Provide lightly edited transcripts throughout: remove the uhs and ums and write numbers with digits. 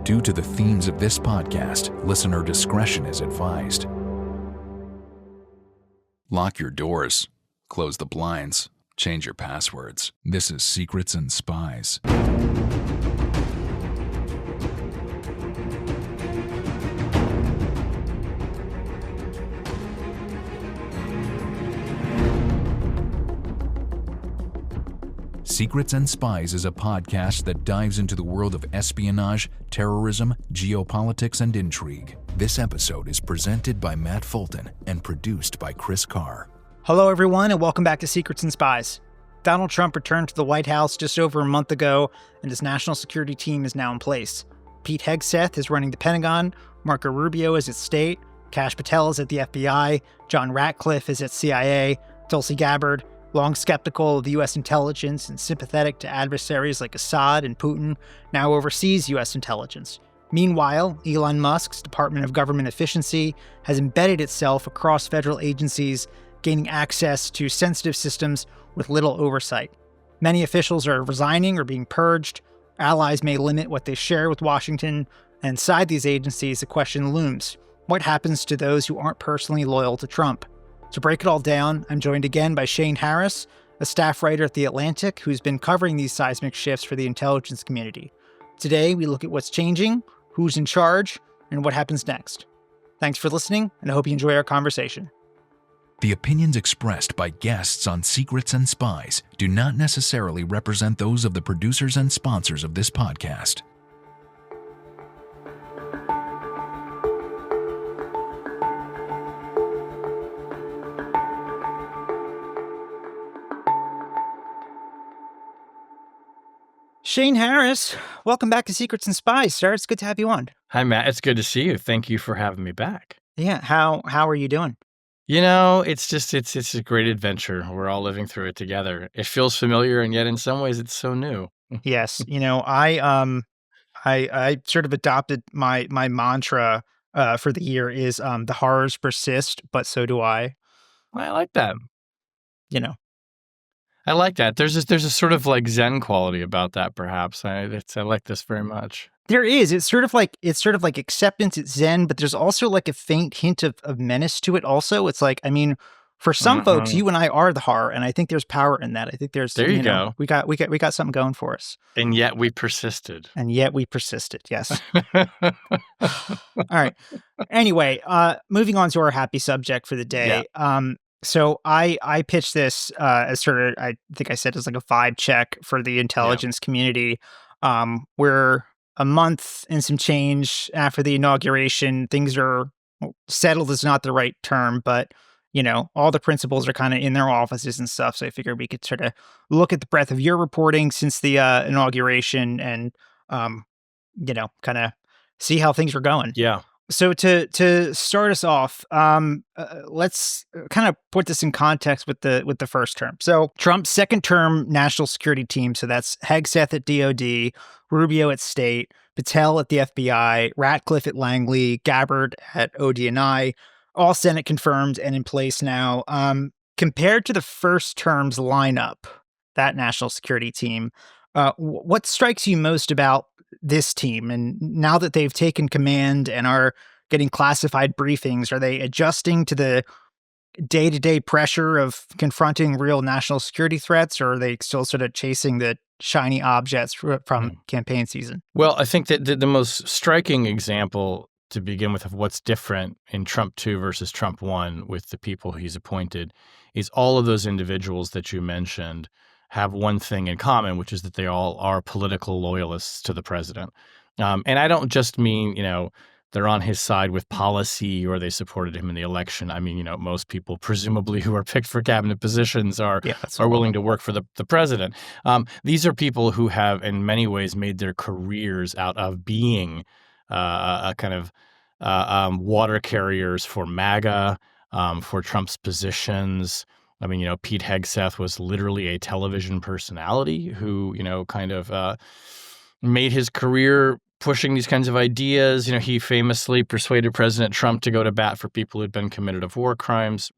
Due to the themes of this podcast, listener discretion is advised. Lock your doors, close the blinds, change your passwords. This is Secrets and Spies. Secrets and Spies is a podcast that dives into the world of espionage, terrorism, geopolitics, and intrigue. This episode is presented by Matt Fulton and produced by Chris Carr. Hello, everyone, and welcome back to Secrets and Spies. Donald Trump returned to the White House just over a month ago, and his national security team is now in place. Pete Hegseth is running the Pentagon, Marco Rubio is at State, Kash Patel is at the FBI, John Ratcliffe is at CIA, Tulsi Gabbard, long skeptical of the U.S. intelligence and sympathetic to adversaries like Assad and Putin, now oversees U.S. intelligence. Meanwhile, Elon Musk's Department of Government Efficiency has embedded itself across federal agencies, gaining access to sensitive systems with little oversight. Many officials are resigning or being purged. Allies may limit what they share with Washington, and inside these agencies, the question looms: what happens to those who aren't personally loyal to Trump? To break it all down, I'm joined again by Shane Harris, a staff writer at The Atlantic who's been covering these seismic shifts for the intelligence community. Today, we look at what's changing, who's in charge, and what happens next. Thanks for listening, and I hope you enjoy our conversation. The opinions expressed by guests on Secrets and Spies do not necessarily represent those of the producers and sponsors of this podcast. Shane Harris, welcome back to Secrets and Spies, sir. It's good to have you on. Hi, Matt. It's good to see you. Thank you for having me back. Yeah, how are you doing? You know, it's a great adventure. We're all living through it together. It feels familiar, and yet in some ways it's so new. Yes, I sort of adopted my mantra for the year is the horrors persist, but so do I. I like that. You know. I like that. There's a sort of like Zen quality about that, perhaps. I like this very much. There is. It's sort of like acceptance. It's Zen, but there's also like a faint hint of menace to it. Also, it's like, I mean, for some folks, you and I are the horror, and I think there's power in that. I think there's there you go. We got something going for us. And yet we persisted. Yes. All right. Anyway, moving on to our happy subject for the day. Yeah. So I pitched this as sort of, I think I said as like a vibe check for the intelligence community. We're a month and some change after the inauguration. Things are settled is not the right term, but you know, all the principals are kind of in their offices and stuff. So I figured we could sort of look at the breadth of your reporting since the inauguration and, kind of see how things were going. Yeah. So to start us off, let's kind of put this in context with the first term. So Trump's second term national security team, so that's Hegseth at DOD, Rubio at State, Patel at the FBI, Ratcliffe at Langley, Gabbard at ODNI, all Senate confirmed and in place now. Compared to the first term's lineup, that national security team, what strikes you most about this team? And now that they've taken command and are getting classified briefings, are they adjusting to the day-to-day pressure of confronting real national security threats, or are they still sort of chasing the shiny objects from campaign season? Well, I think that the most striking example to begin with of what's different in Trump 2 versus Trump 1 with the people he's appointed is all of those individuals that you mentioned have one thing in common, which is that they all are political loyalists to the president. And I don't just mean, they're on his side with policy or they supported him in the election. I mean, most people presumably who are picked for cabinet positions are willing to work for the president. These are people who have in many ways made their careers out of being a kind of water carriers for MAGA, for Trump's positions. I mean, Pete Hegseth was literally a television personality who, kind of made his career pushing these kinds of ideas. He famously persuaded President Trump to go to bat for people who'd been committed of war crimes.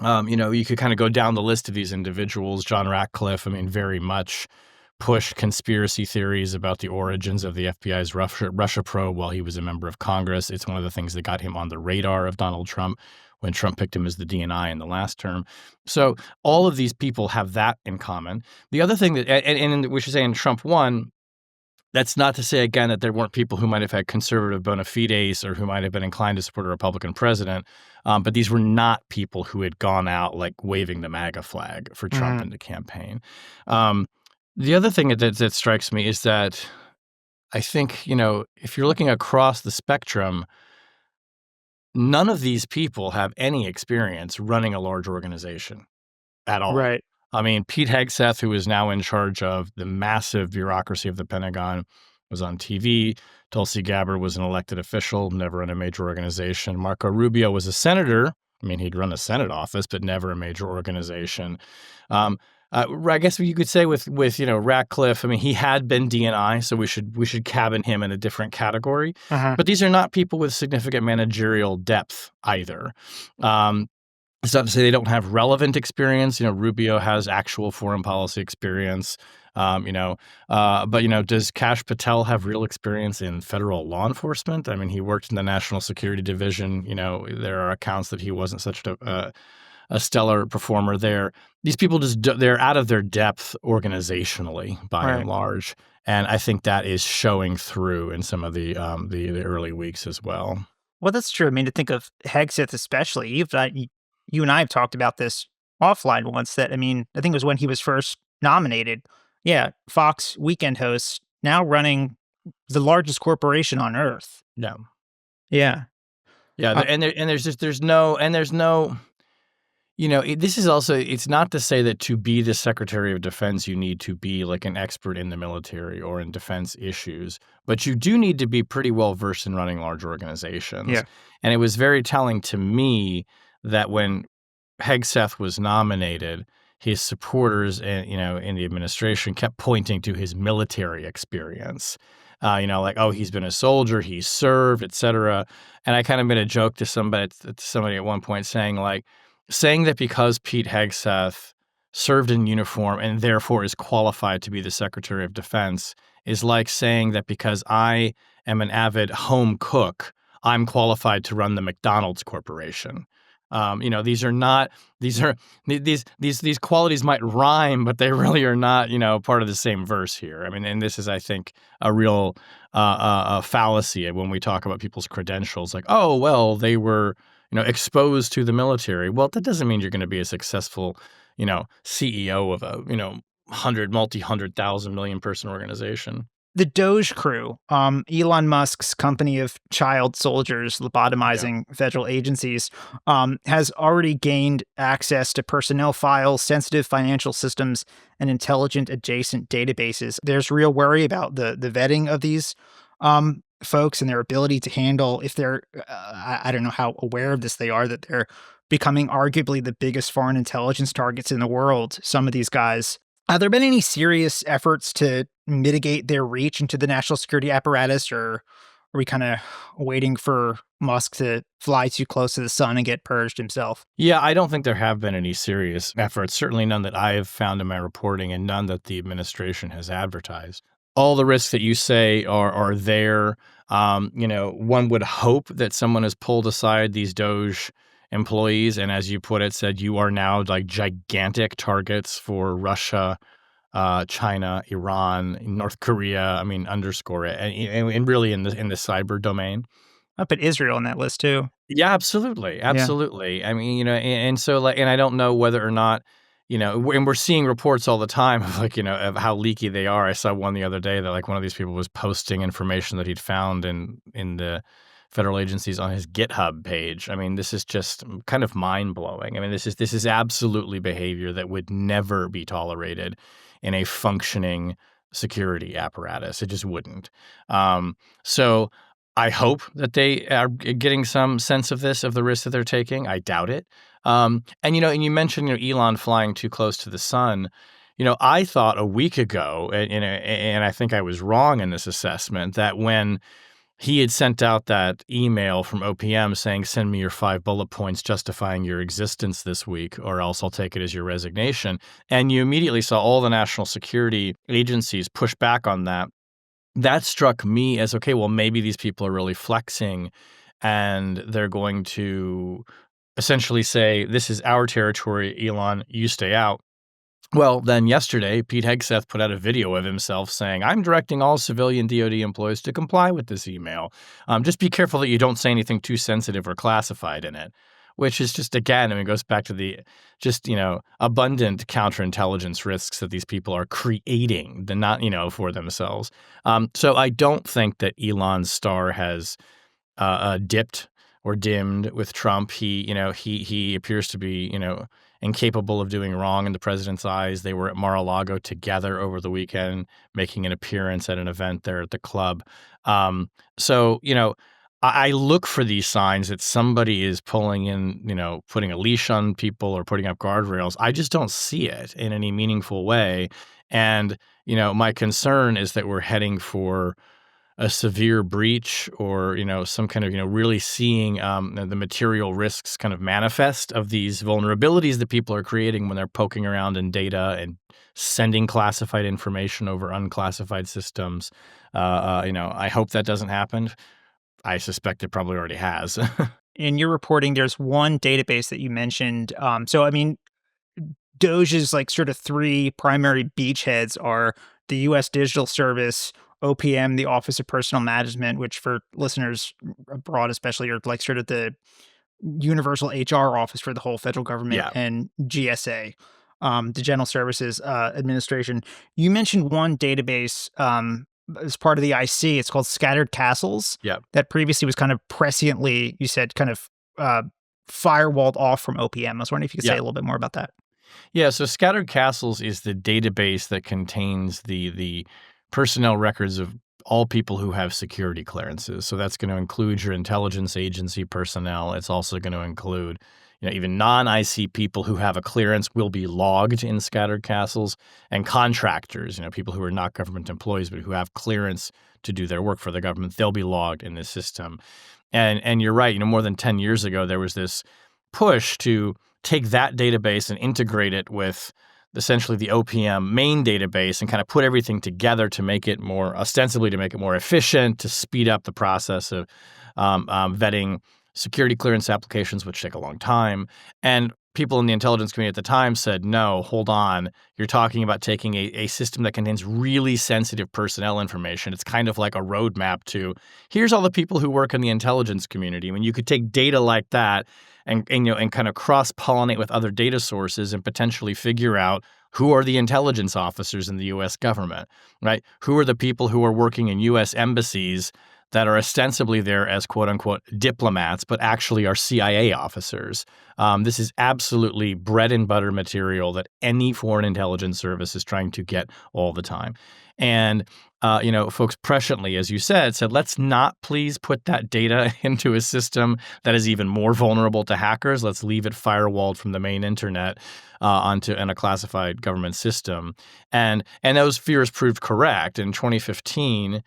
You could kind of go down the list of these individuals. John Ratcliffe, very much pushed conspiracy theories about the origins of the FBI's Russia probe while he was a member of Congress. It's one of the things that got him on the radar of Donald Trump when Trump picked him as the DNI in the last term. So all of these people have that in common. The other thing that, and we should say in Trump 1, that's not to say, again, that there weren't people who might have had conservative bona fides or who might have been inclined to support a Republican president. But these were not people who had gone out like waving the MAGA flag for Trump in the campaign. The other thing that strikes me is that I think, if you're looking across the spectrum, none of these people have any experience running a large organization at all. Right. I mean, Pete Hegseth, who is now in charge of the massive bureaucracy of the Pentagon, was on TV. Tulsi Gabbard was an elected official, never in a major organization. Marco Rubio was a senator. I mean, he'd run a Senate office, but never a major organization. I guess you could say with Ratcliffe, I mean, he had been DNI, so we should cabin him in a different category. But these are not people with significant managerial depth either. It's not to say they don't have relevant experience. Rubio has actual foreign policy experience. But does Kash Patel have real experience in federal law enforcement? I mean, he worked in the National Security Division. There are accounts that he wasn't such a stellar performer there. These people they're out of their depth organizationally by and large, and I think that is showing through in some of the early weeks as well. Well, that's true. I mean, to think of Hegseth especially, you and I have talked about this offline once. That, I mean, I think it was when he was first nominated. Yeah, Fox weekend host, now running the largest corporation on earth. Yeah. Yeah. There's no. This is also, it's not to say that to be the Secretary of Defense, you need to be like an expert in the military or in defense issues, but you do need to be pretty well versed in running large organizations. Yeah. And it was very telling to me that when Hegseth was nominated, his supporters in the administration kept pointing to his military experience. He's been a soldier, he's served, et cetera. And I kind of made a joke to somebody at one point saying that because Pete Hegseth served in uniform and therefore is qualified to be the Secretary of Defense is like saying that because I am an avid home cook, I'm qualified to run the McDonald's Corporation. These qualities might rhyme, but they really are not, part of the same verse here. I mean, and this is, I think, a real a fallacy when we talk about people's credentials. Like, oh, well, they were exposed to the military. Well, that doesn't mean you're going to be a successful, CEO of a, multi-100,000 million person organization. The Doge crew, Elon Musk's company of child soldiers lobotomizing federal agencies, has already gained access to personnel files, sensitive financial systems, and intelligent adjacent databases. There's real worry about the vetting of these folks and their ability to handle, if they're, I don't know how aware of this they are, that they're becoming arguably the biggest foreign intelligence targets in the world, some of these guys. Have there been any serious efforts to mitigate their reach into the national security apparatus, or are we kind of waiting for Musk to fly too close to the sun and get purged himself? Yeah, I don't think there have been any serious efforts, certainly none that I have found in my reporting and none that the administration has advertised. All the risks that you say are there. One would hope that someone has pulled aside these Doge employees and, as you put it, said you are now like gigantic targets for Russia, China, Iran, North Korea. I mean, underscore it, and really in the cyber domain. I put Israel on that list too. Yeah, absolutely. Yeah. I mean, and so and I don't know whether or not, and we're seeing reports all the time of of how leaky they are. I saw one the other day that one of these people was posting information that he'd found in the federal agencies on his GitHub page. I mean, this is just kind of mind-blowing. I mean, this is absolutely behavior that would never be tolerated in a functioning security apparatus. It just wouldn't. So I hope that they are getting some sense of this, of the risk that they're taking. I doubt it. And you mentioned Elon flying too close to the sun. I thought a week ago, and I think I was wrong in this assessment, that when he had sent out that email from OPM saying, send me your 5 bullet points justifying your existence this week, or else I'll take it as your resignation. And you immediately saw all the national security agencies push back on that. That struck me as, okay, well, maybe these people are really flexing and they're going to essentially say, this is our territory, Elon, you stay out. Well, then yesterday, Pete Hegseth put out a video of himself saying, I'm directing all civilian DoD employees to comply with this email. Just be careful that you don't say anything too sensitive or classified in it, which is just, again, I mean, it goes back to the just, abundant counterintelligence risks that these people are creating, not, for themselves. So I don't think that Elon's star has dipped or dimmed with Trump. He appears to be, incapable of doing wrong in the president's eyes. They were at Mar-a-Lago together over the weekend, making an appearance at an event there at the club. So, I look for these signs that somebody is pulling in, putting a leash on people or putting up guardrails. I just don't see it in any meaningful way. And, my concern is that we're heading for a severe breach or, some kind of, really seeing the material risks kind of manifest of these vulnerabilities that people are creating when they're poking around in data and sending classified information over unclassified systems. I hope that doesn't happen. I suspect it probably already has. In your reporting, there's one database that you mentioned. Doge's like sort of 3 primary beachheads are the U.S. Digital Service, OPM, the Office of Personnel Management, which for listeners abroad especially are like sort of the universal HR office for the whole federal government, Yeah. and GSA, the General Services Administration. You mentioned one database as part of the IC. It's called Scattered Castles. Yeah. That previously was kind of presciently, you said, kind of firewalled off from OPM. I was wondering if you could say a little bit more about that. Yeah, so Scattered Castles is the database that contains the personnel records of all people who have security clearances. So that's going to include your intelligence agency personnel. It's also going to include, even non-IC people who have a clearance will be logged in Scattered Castles, and contractors, people who are not government employees but who have clearance to do their work for the government, they'll be logged in this system. And you're right, more than 10 years ago, there was this push to take that database and integrate it with essentially the OPM main database and kind of put everything together to make it more, ostensibly to make it more efficient, to speed up the process of vetting security clearance applications, which take a long time. And people in the intelligence community at the time said, no, hold on. You're talking about taking a system that contains really sensitive personnel information. It's kind of like a roadmap to, here's all the people who work in the intelligence community. I mean, you could take data like that and kind of cross-pollinate with other data sources and potentially figure out who are the intelligence officers in the U.S. government, right? Who are the people who are working in U.S. embassies that are ostensibly there as quote-unquote diplomats, but actually are CIA officers. This is absolutely bread and butter material that any foreign intelligence service is trying to get all the time. And, folks presciently, as you said, let's not please put that data into a system that is even more vulnerable to hackers. Let's leave it firewalled from the main internet onto a classified government system. And those fears proved correct. In 2015,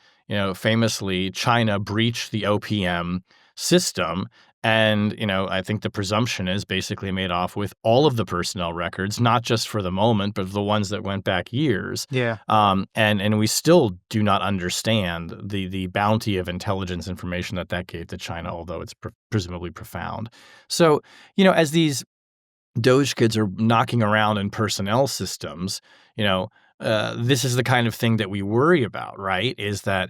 famously, China breached the OPM system. And, I think the presumption is basically made off with all of the personnel records, not just for the moment, but the ones that went back years. Yeah. And we still do not understand the bounty of intelligence information that gave to China, although it's presumably profound. So, as these Doge kids are knocking around in personnel systems, this is the kind of thing that we worry about, right? Is that,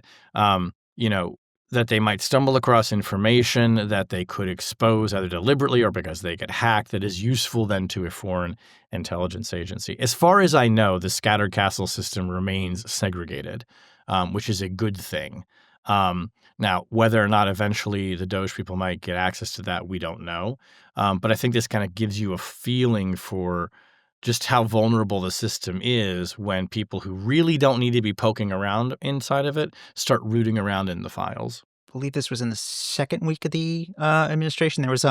that they might stumble across information that they could expose either deliberately or because they get hacked that is useful then to a foreign intelligence agency. As far as I know, the Scattered Castle system remains segregated, which is a good thing. Now, whether or not eventually the Doge people might get access to that, we don't know. But I think this kind of gives you a feeling for just how vulnerable the system is when people who really don't need to be poking around inside of it start rooting around in the files. I believe this was in the second week of the administration. There was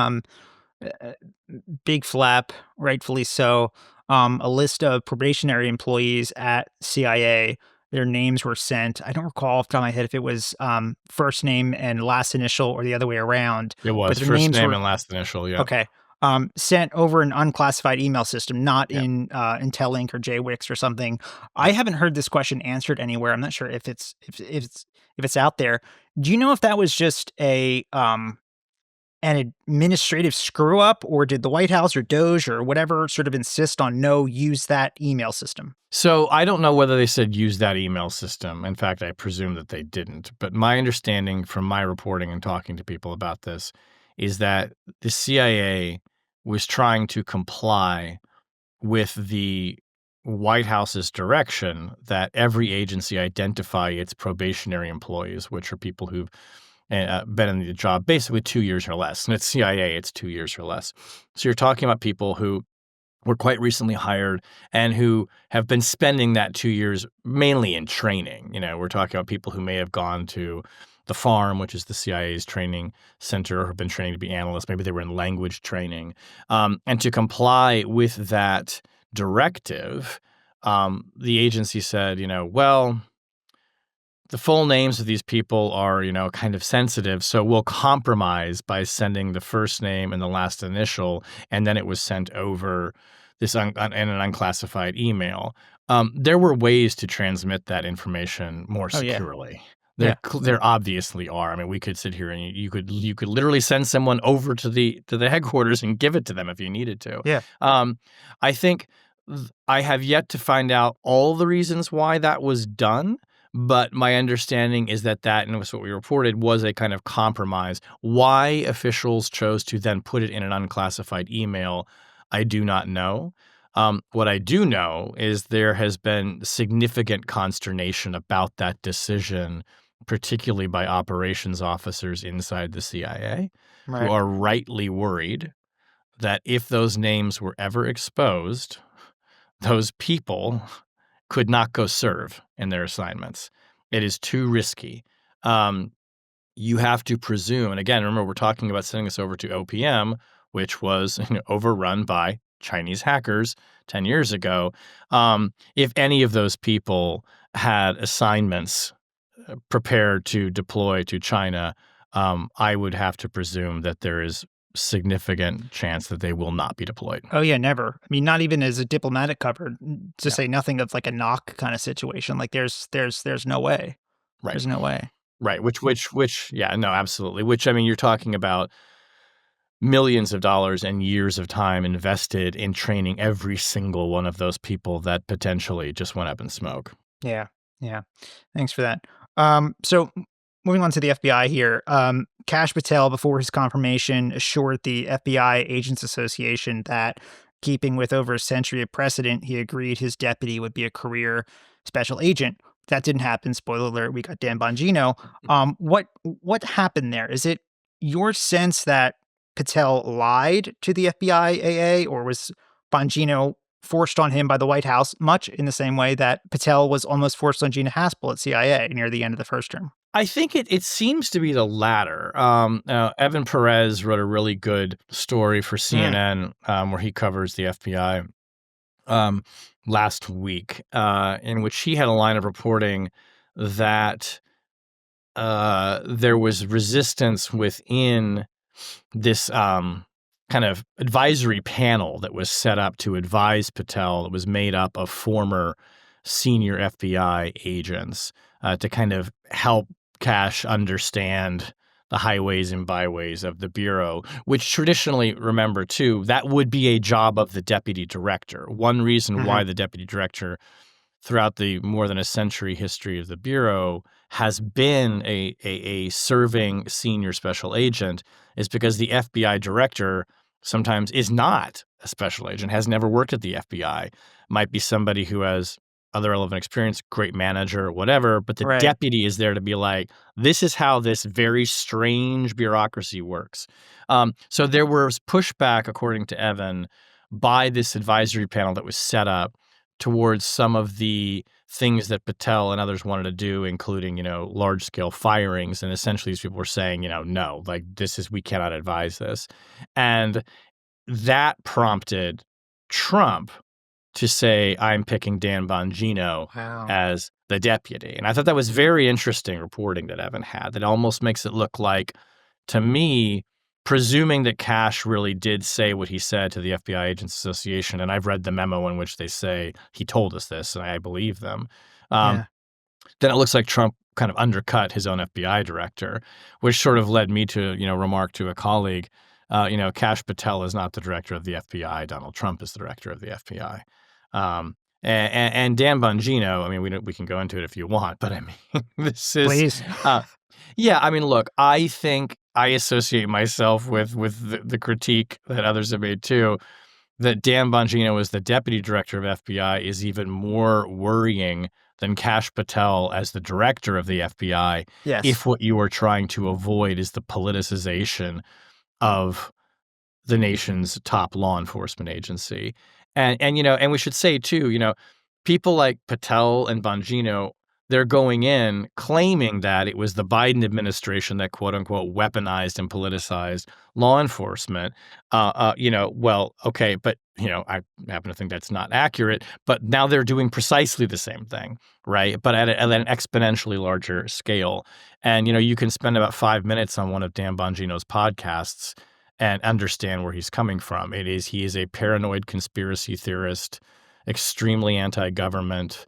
big flap, rightfully so, a list of probationary employees at CIA their names were sent. I don't recall off the top of my head if it was first name and last initial or the other way around, It but was their first names name were and last initial, yeah. okay. Sent over an unclassified email system, not Yeah. in IntelliLink or JWix or something. I haven't heard this question answered anywhere. I'm not sure if it's out there. Do you know if that was just an administrative screw up, or did the White House or Doge or whatever sort of insist on no, use that email system? So I don't know whether they said use that email system. In fact, I presume that they didn't. But my understanding from my reporting and talking to people about this is that the CIA was trying to comply with the White House's direction that every agency identify its probationary employees, which are people who've been in the job basically 2 years or less. And it's CIA, it's 2 years or less. So you're talking about people who were quite recently hired and who have been spending that 2 years mainly in training. We're talking about people who may have gone to the farm, which is the CIA's training center, or have been trained to be analysts. Maybe they were in language training. And to comply with that directive, the agency said, well, the full names of these people are, kind of sensitive, so we'll compromise by sending the first name and the last initial, and then it was sent over in an unclassified email. There were ways to transmit that information more Oh, yeah. securely. Yeah. There obviously are. I mean, we could sit here and you could literally send someone over to the headquarters and give it to them if you needed to. Yeah. I think I have yet to find out all the reasons why that was done. But my understanding is that and was what we reported, was a kind of compromise. Why officials chose to then put it in an unclassified email, I do not know. What I do know is there has been significant consternation about that decision, particularly by operations officers inside the CIA, who Right. are rightly worried that if those names were ever exposed, those people could not go serve in their assignments. It is too risky. You have to presume, and again, remember, we're talking about sending this over to OPM, which was overrun by Chinese hackers 10 years ago. If any of those people had assignments prepared to deploy to China, I would have to presume that there is significant chance that they will not be deployed. Oh yeah, never. I mean, not even as a diplomatic cover, to Yeah. say nothing of like a knock kind of situation. Like there's no way. Right. There's no way. Right. Which, yeah, no, absolutely. Which, I mean, you're talking about millions of dollars and years of time invested in training every single one of those people that potentially just went up in smoke. Yeah. Yeah. Thanks for that. So moving on to the FBI here. Kash Patel, before his confirmation, assured the FBI Agents Association that, keeping with over a century of precedent, he agreed his deputy would be a career special agent. That didn't happen. Spoiler alert, we got Dan Bongino. What happened there? Is it your sense that Patel lied to the FBI AA, or was Bongino forced on him by the White House, much in the same way that Patel was almost forced on Gina Haspel at CIA near the end of the first term? I think it seems to be the latter. Evan Perez wrote a really good story for CNN where he covers the FBI last week, in which he had a line of reporting that there was resistance within this kind of advisory panel that was set up to advise Patel. It was made up of former senior FBI agents to kind of help Kash understand the highways and byways of the Bureau, which traditionally, remember too, that would be a job of the deputy director. One reason why the deputy director throughout the more than a century history of the Bureau has been a serving senior special agent is because the FBI director sometimes is not a special agent, has never worked at the FBI, might be somebody who has other relevant experience, great manager, whatever, but the deputy is there to be like, this is how this very strange bureaucracy works. So there was pushback, according to Evan, by this advisory panel that was set up towards some of the things that Patel and others wanted to do, including, large-scale firings. And essentially these people were saying, no, like we cannot advise this. And that prompted Trump to say, I'm picking Dan Bongino Wow. as the deputy. And I thought that was very interesting reporting that Evan had. That almost makes it look like, to me, presuming that Kash really did say what he said to the FBI Agents Association, and I've read the memo in which they say he told us this, and I believe them, Yeah. then it looks like Trump kind of undercut his own FBI director, which sort of led me to, remark to a colleague, Kash Patel is not the director of the FBI. Donald Trump is the director of the FBI. And Dan Bongino, I mean, we can go into it if you want, but I mean, this is, Please. yeah, I mean, look, I think I associate myself with the critique that others have made too, that Dan Bongino as the deputy director of FBI is even more worrying than Kash Patel as the director of the FBI. Yes. If what you are trying to avoid is the politicization of the nation's top law enforcement agency. And we should say too, people like Patel and Bongino, they're going in claiming that it was the Biden administration that quote unquote weaponized and politicized law enforcement. Well, okay, but I happen to think that's not accurate. But now they're doing precisely the same thing, right? But at an exponentially larger scale. And you can spend about 5 minutes on one of Dan Bongino's podcasts and understand where he's coming from. He is a paranoid conspiracy theorist, extremely anti-government.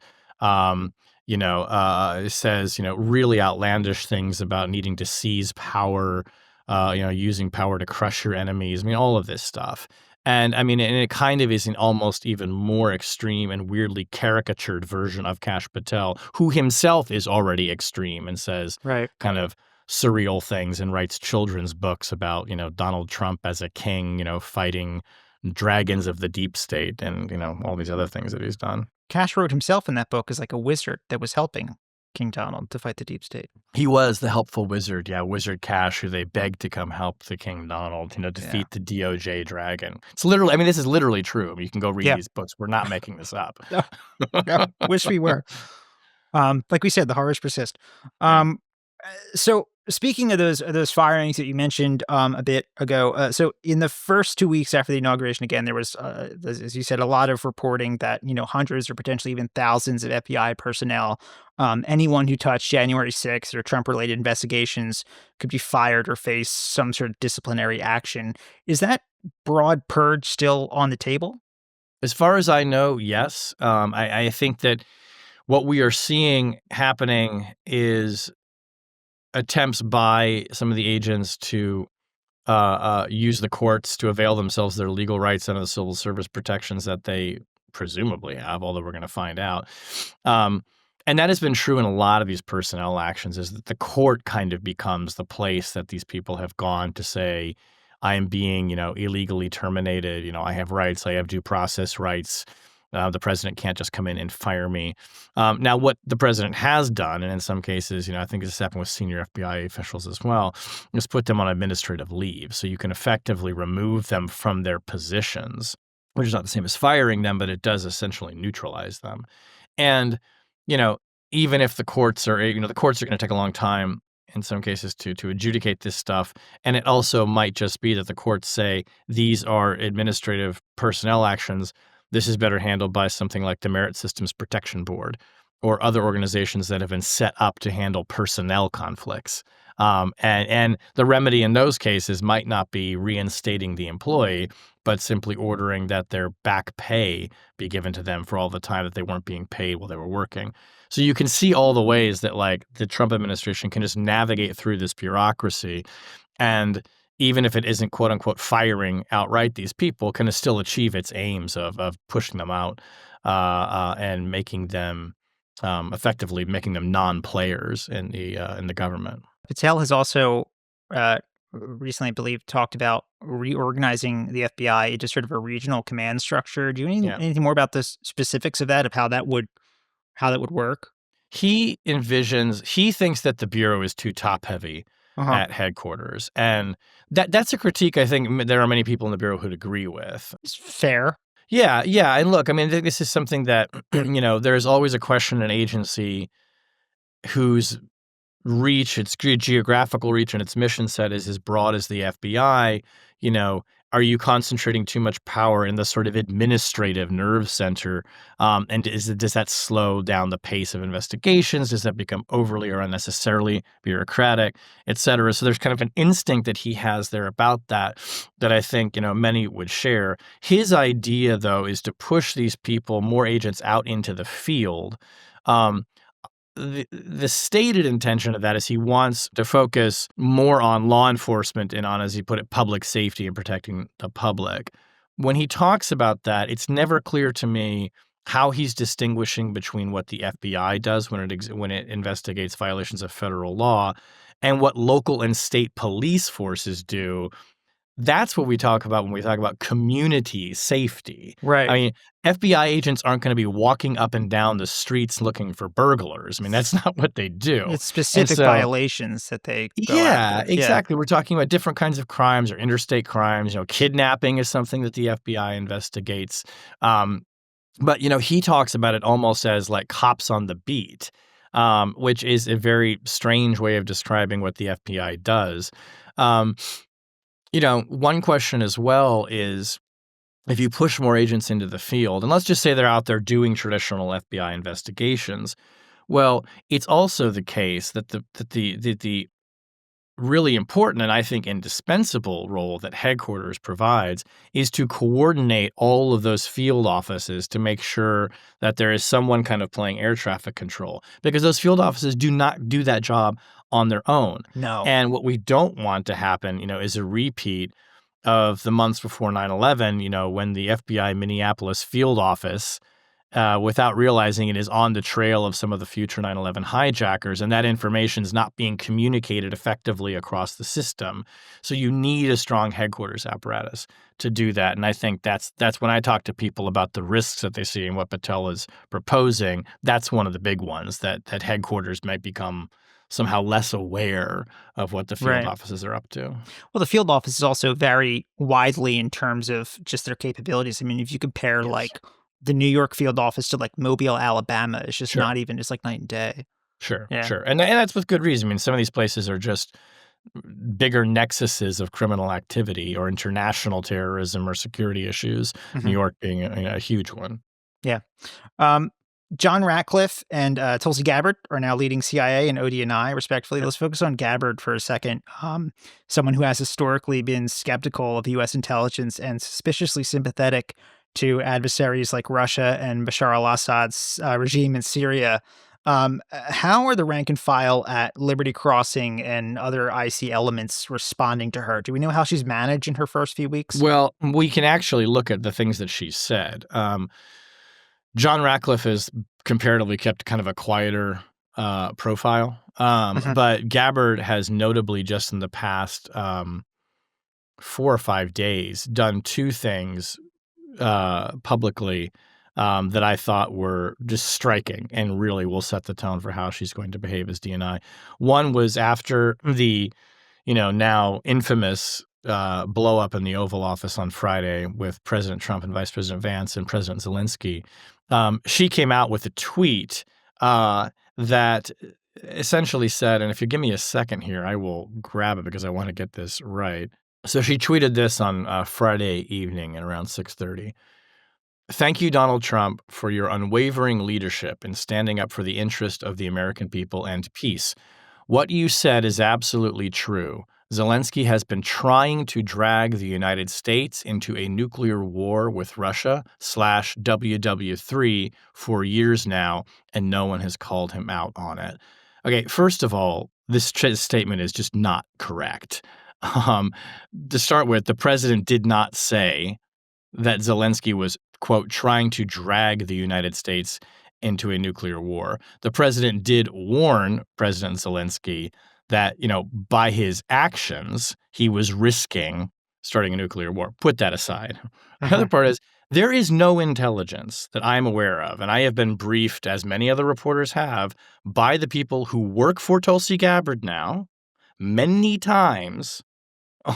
Says really outlandish things about needing to seize power, using power to crush your enemies. I mean, all of this stuff. And I mean, and it kind of is an almost even more extreme and weirdly caricatured version of Kash Patel, who himself is already extreme and says Right. kind of surreal things and writes children's books about, Donald Trump as a king, fighting dragons of the deep state and, all these other things that he's done. Kash wrote himself in that book as like a wizard that was helping King Donald to fight the deep state. He was the helpful wizard, Wizard Kash, who they begged to come help the King Donald, defeat the DOJ dragon. It's literally, I mean, this is literally true. I mean, you can go read these books. We're not making this up. No, wish we were. Like we said, the horrors persist. So speaking of those firings that you mentioned a bit ago, so in the first 2 weeks after the inauguration, again, there was, as you said, a lot of reporting that hundreds or potentially even thousands of FBI personnel, anyone who touched January 6th or Trump-related investigations could be fired or face some sort of disciplinary action. Is that broad purge still on the table? As far as I know, yes. I think that what we are seeing happening is attempts by some of the agents to use the courts to avail themselves of their legal rights under the civil service protections that they presumably have, although we're going to find out. And that has been true in a lot of these personnel actions, is that the court kind of becomes the place that these people have gone to say, I am being, illegally terminated. I have rights. I have due process rights. The president can't just come in and fire me. Now, what the president has done, and in some cases, I think this happened with senior FBI officials as well, is put them on administrative leave. So you can effectively remove them from their positions, which is not the same as firing them, but it does essentially neutralize them. And, even if the courts are, the courts are going to take a long time in some cases to adjudicate this stuff. And it also might just be that the courts say these are administrative personnel actions. This is better handled by something like the Merit Systems Protection Board or other organizations that have been set up to handle personnel conflicts. And the remedy in those cases might not be reinstating the employee, but simply ordering that their back pay be given to them for all the time that they weren't being paid while they were working. So you can see all the ways that the Trump administration can just navigate through this bureaucracy, and even if it isn't quote unquote firing outright these people, can still achieve its aims of pushing them out and making them effectively making them non-players in the government. Patel has also recently, I believe, talked about reorganizing the FBI into sort of a regional command structure. Do you know anything more about the specifics of that, of how that would work? He thinks that the Bureau is too top-heavy at headquarters. And that's a critique I think there are many people in the Bureau who'd agree with. It's fair. Yeah. And look, I mean, this is something that, there's always a question in an agency whose reach, its geographical reach and its mission set is as broad as the FBI, Are you concentrating too much power in the sort of administrative nerve center? And does that slow down the pace of investigations? Does that become overly or unnecessarily bureaucratic, et cetera? So there's kind of an instinct that he has there about that I think, many would share. His idea, though, is to push these people, more agents, out into the field. Um, the stated intention of that is he wants to focus more on law enforcement and on, as he put it, public safety and protecting the public. When he talks about that, it's never clear to me how he's distinguishing between what the FBI does when it investigates violations of federal law and what local and state police forces do. That's what we talk about when we talk about community safety. Right. I mean, FBI agents aren't going to be walking up and down the streets looking for burglars. I mean, that's not what they do. It's specific violations that they go after. Exactly. We're talking about different kinds of crimes or interstate crimes. Kidnapping is something that the FBI investigates. But he talks about it almost as like cops on the beat, which is a very strange way of describing what the FBI does. One question as well is, if you push more agents into the field, and let's just say they're out there doing traditional FBI investigations, well, it's also the case that the really important and I think indispensable role that headquarters provides is to coordinate all of those field offices to make sure that there is someone kind of playing air traffic control, because those field offices do not do that job on their own. No. And what we don't want to happen, is a repeat of the months before 9/11, when the FBI Minneapolis field office, without realizing it, is on the trail of some of the future 9/11 hijackers, and that information is not being communicated effectively across the system. So you need a strong headquarters apparatus to do that. And I think that's when I talk to people about the risks that they see and what Patel is proposing, that's one of the big ones, that headquarters might become somehow less aware of what the field offices are up to. Well, the field offices also vary widely in terms of just their capabilities. I mean, if you compare like the New York field office to like Mobile, Alabama, it's just not even, it's like night and day. Sure. And that's with good reason. I mean, some of these places are just bigger nexuses of criminal activity or international terrorism or security issues, New York being a huge one. Yeah. John Ratcliffe and Tulsi Gabbard are now leading CIA and ODNI, respectively. Let's focus on Gabbard for a second. Someone who has historically been skeptical of U.S. intelligence and suspiciously sympathetic to adversaries like Russia and Bashar al-Assad's regime in Syria. How are the rank and file at Liberty Crossing and other IC elements responding to her? Do we know how she's managed in her first few weeks? Well, we can actually look at the things that she said. John Ratcliffe has comparatively kept kind of a quieter profile, but Gabbard has notably just in the past 4 or 5 days done two things publicly that I thought were just striking and really will set the tone for how she's going to behave as DNI. One was after the, now infamous blow up in the Oval Office on Friday with President Trump and Vice President Vance and President Zelensky. She came out with a tweet that essentially said, and if you give me a second here, I will grab it because I want to get this right. So she tweeted this on Friday evening at around 6:30. "Thank you, Donald Trump, for your unwavering leadership in standing up for the interest of the American people and peace. What you said is absolutely true. Zelensky has been trying to drag the United States into a nuclear war with Russia /WW3 for years now, and no one has called him out on it." Okay, first of all, this statement is just not correct. To start with, the president did not say that Zelensky was, quote, trying to drag the United States into a nuclear war. The president did warn President Zelensky that, by his actions, he was risking starting a nuclear war. Put that aside. The other part is, there is no intelligence that I'm aware of, and I have been briefed, as many other reporters have, by the people who work for Tulsi Gabbard now, many times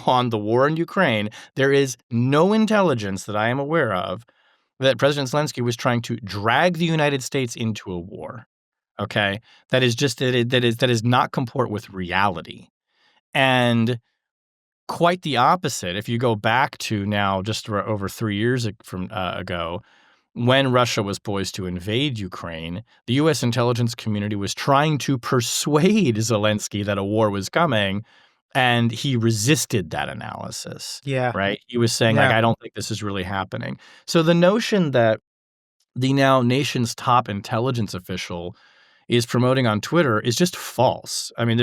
on the war in Ukraine. There is no intelligence that I am aware of that President Zelensky was trying to drag the United States into a war. Okay, that is not comport with reality. And quite the opposite. If you go back to now just over 3 years ago, when Russia was poised to invade Ukraine, the U.S. intelligence community was trying to persuade Zelensky that a war was coming, and he resisted that analysis, Yeah. right? He was saying, like, Yeah. I don't think this is really happening. So the notion that the now nation's top intelligence official is promoting on Twitter is just false. I mean,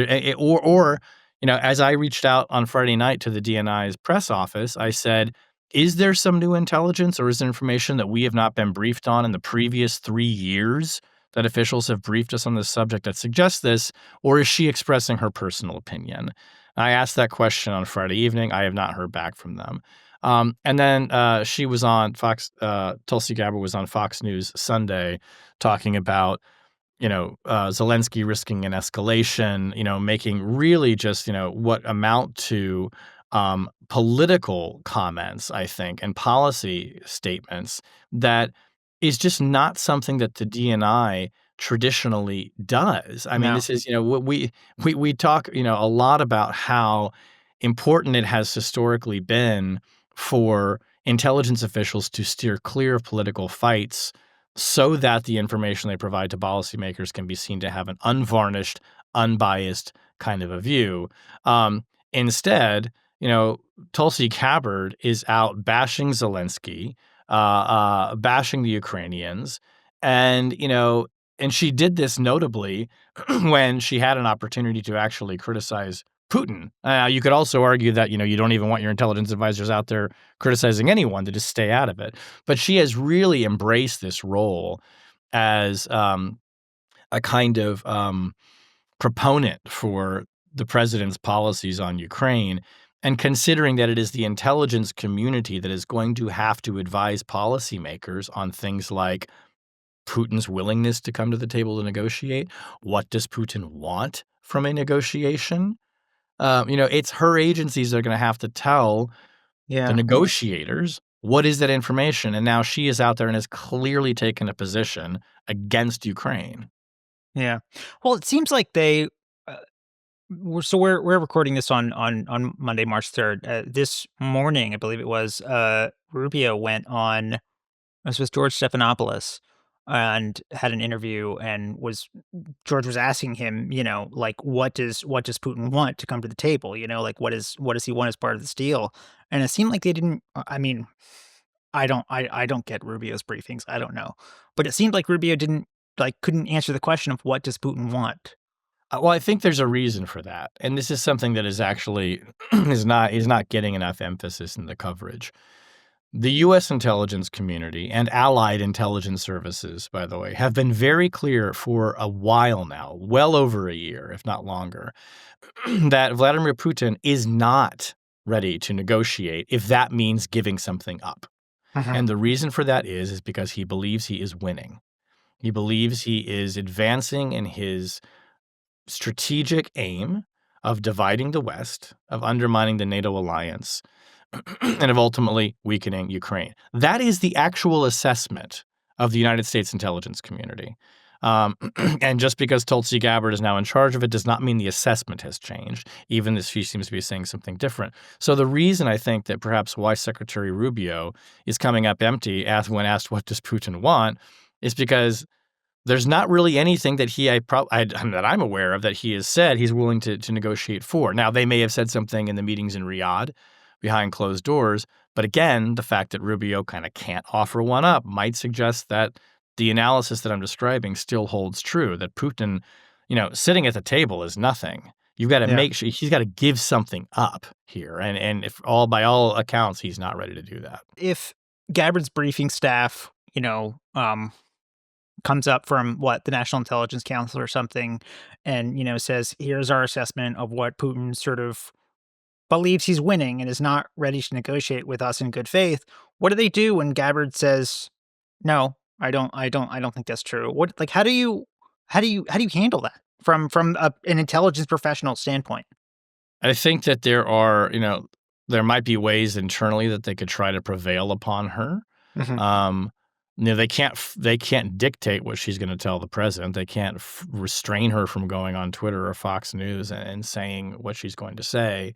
as I reached out on Friday night to the DNI's press office, I said, is there some new intelligence or is there information that we have not been briefed on in the previous 3 years that officials have briefed us on this subject that suggests this, or is she expressing her personal opinion? I asked that question on Friday evening. I have not heard back from them. And then she was on Fox, Tulsi Gabbard was on Fox News Sunday talking about Zelensky risking an escalation, making really just, what amount to political comments, I think, and policy statements that is just not something that the DNI traditionally does. I mean, No. this is, we talk, a lot about how important it has historically been for intelligence officials to steer clear of political fights so that the information they provide to policymakers can be seen to have an unvarnished, unbiased kind of a view. Instead, Tulsi Gabbard is out bashing Zelensky, bashing the Ukrainians, and she did this notably when she had an opportunity to actually criticize Putin. You could also argue that you don't even want your intelligence advisors out there criticizing anyone, to just stay out of it. But she has really embraced this role as a kind of proponent for the president's policies on Ukraine, and considering that it is the intelligence community that is going to have to advise policymakers on things like Putin's willingness to come to the table to negotiate. What does Putin want from a negotiation? It's her agencies that are going to have to tell the negotiators what is that information. And now she is out there and has clearly taken a position against Ukraine. Yeah. Well, it seems like they. We're recording this on Monday, March 3rd. This morning, I believe it was, Rubio went on. This was George Stephanopoulos, and had an interview, and George was asking him, like, what does Putin want to come to the table? Like, what does he want as part of this deal? And it seemed like they didn't. I mean, I don't get Rubio's briefings. I don't know, but it seemed like Rubio couldn't answer the question of what does Putin want. Well, I think there's a reason for that, and this is something that is actually is not getting enough emphasis in the coverage. The U.S. intelligence community and allied intelligence services, by the way, have been very clear for a while now, well over a year, if not longer, that Vladimir Putin is not ready to negotiate if that means giving something up. And the reason for that is because he believes he is winning. He believes he is advancing in his strategic aim of dividing the West, of undermining the NATO alliance, and of ultimately weakening Ukraine. That is the actual assessment of the United States intelligence community. And just because Tulsi Gabbard is now in charge of it does not mean the assessment has changed, even as she seems to be saying something different. So the reason I think that perhaps why Secretary Rubio is coming up empty when asked what does Putin want is because there's not really anything that that I'm aware of that he has said he's willing to negotiate for. Now, they may have said something in the meetings in Riyadh behind closed doors, but again, the fact that Rubio kind of can't offer one up might suggest that the analysis that I'm describing still holds true, that Putin, sitting at the table is nothing. You've got to make sure he's got to give something up here. And if by all accounts, he's not ready to do that. If Gabbard's briefing staff, comes up from the National Intelligence Council or something, and, says, here's our assessment of what Putin sort of believes he's winning and is not ready to negotiate with us in good faith. What do they do when Gabbard says, no, I don't think that's true? How do you handle that from an intelligence professional standpoint? I think that there might be ways internally that they could try to prevail upon her. They can't dictate what she's going to tell the president. They can't restrain her from going on Twitter or Fox News and saying what she's going to say.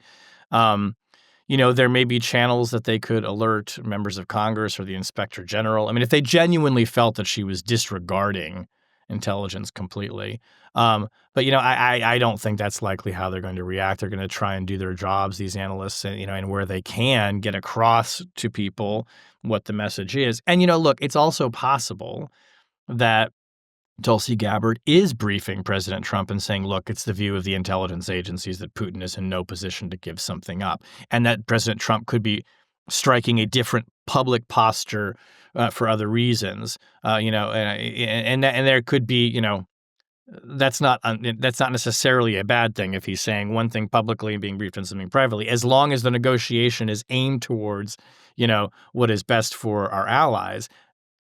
There may be channels that they could alert members of Congress or the inspector general. I mean, if they genuinely felt that she was disregarding intelligence completely. But, I don't think that's likely how they're going to react. They're going to try and do their jobs, these analysts, and where they can get across to people what the message is. And, look, it's also possible that Tulsi Gabbard is briefing President Trump and saying, look, it's the view of the intelligence agencies that Putin is in no position to give something up, and that President Trump could be striking a different public posture for other reasons, and there could be, that's not necessarily a bad thing if he's saying one thing publicly and being briefed on something privately, as long as the negotiation is aimed towards, what is best for our allies.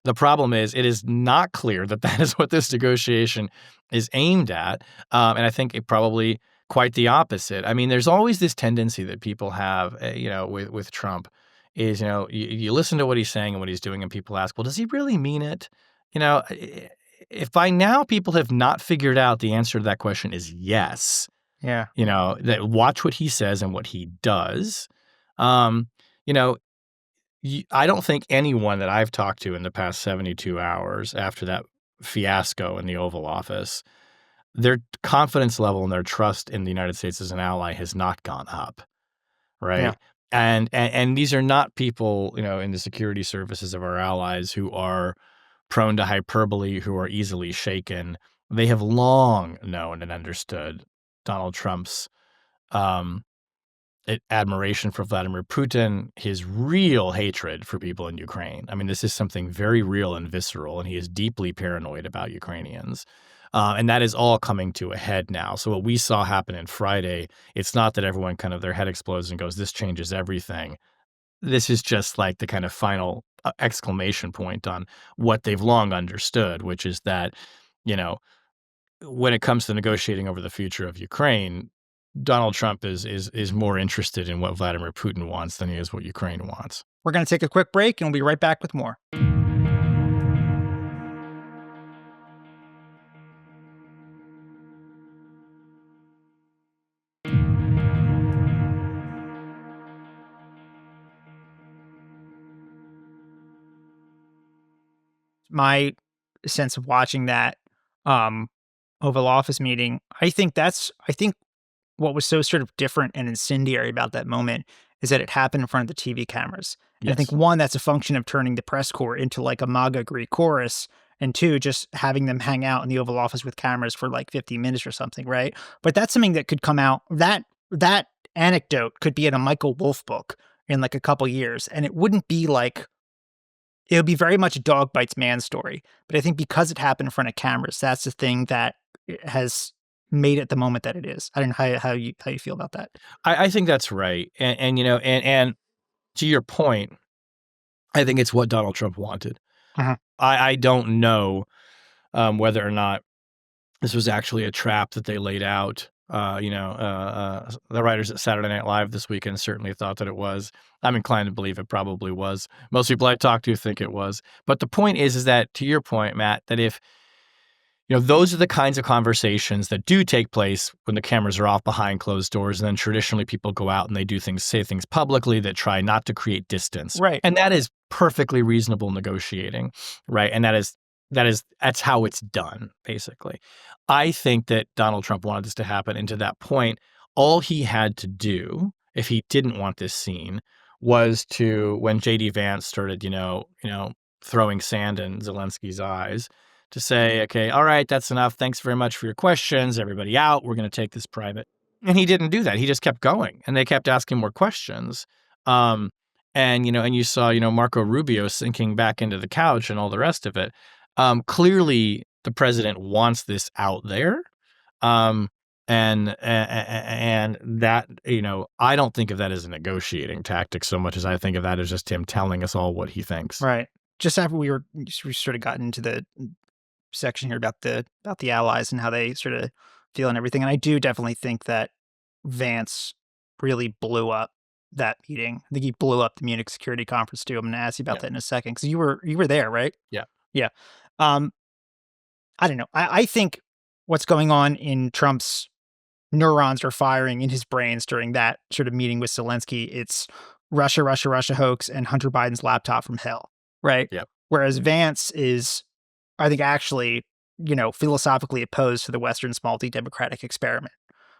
The problem is it is not clear that that is what this negotiation is aimed at. And I think it probably quite the opposite. I mean, there's always this tendency that people have, with Trump is, you listen to what he's saying and what he's doing and people ask, well, does he really mean it? If by now people have not figured out the answer to that question is yes. Yeah. That watch what he says and what he does. I don't think anyone that I've talked to in the past 72 hours after that fiasco in the Oval Office, their confidence level and their trust in the United States as an ally has not gone up, right? Yeah. And these are not people, in the security services of our allies who are prone to hyperbole, who are easily shaken. They have long known and understood Donald Trump's admiration for Vladimir Putin, his real hatred for people in Ukraine. I mean, this is something very real and visceral, and he is deeply paranoid about Ukrainians. And that is all coming to a head now. So what we saw happen on Friday, it's not that everyone kind of their head explodes and goes, this changes everything. This is just like the kind of final exclamation point on what they've long understood, which is that, when it comes to negotiating over the future of Ukraine, Donald Trump is more interested in what Vladimir Putin wants than he is what Ukraine wants. We're going to take a quick break and we'll be right back with more. My sense of watching that Oval Office meeting, I think what was so sort of different and incendiary about that moment is that it happened in front of the TV cameras. And Yes. I think one, that's a function of turning the press corps into like a MAGA Greek chorus, and two, just having them hang out in the Oval Office with cameras for like 50 minutes or something, right? But that's something that could come out. That anecdote could be in a Michael Wolff book in like a couple years, and it wouldn't be like, it would be very much a dog bites man story. But I think because it happened in front of cameras, that's the thing that has made it the moment that it is. I don't know how you feel about that. I think that's right. And to your point, I think it's what Donald Trump wanted. Uh-huh. I don't know whether or not this was actually a trap that they laid out. The writers at Saturday Night Live this weekend certainly thought that it was. I'm inclined to believe it probably was. Most people I talk to think it was. But the point is that, to your point, Matt, that if those are the kinds of conversations that do take place when the cameras are off behind closed doors. And then traditionally people go out and they say things publicly that try not to create distance. Right. And that is perfectly reasonable negotiating. Right. And that's how it's done, basically. I think that Donald Trump wanted this to happen. And to that point, all he had to do, if he didn't want this scene, was to, when J.D. Vance started, throwing sand in Zelensky's eyes, to say, okay, all right, that's enough. Thanks very much for your questions. Everybody out. We're going to take this private. And he didn't do that. He just kept going, and they kept asking more questions. And you saw, Marco Rubio sinking back into the couch and all the rest of it. Clearly, the president wants this out there. And that, I don't think of that as a negotiating tactic so much as I think of that as just him telling us all what he thinks. Right. Just after we sort of gotten into the section here about the allies and how they sort of feel and everything. And I do definitely think that Vance really blew up that meeting. I think he blew up the Munich Security Conference too. I'm going to ask you about that in a second, because you were there, right? Yeah. Yeah. I don't know. I think what's going on in Trump's neurons are firing in his brains during that sort of meeting with Zelensky. It's Russia, Russia, Russia hoax and Hunter Biden's laptop from hell, right? Yep. Whereas Vance is, I think, actually, philosophically opposed to the Western small d democratic experiment.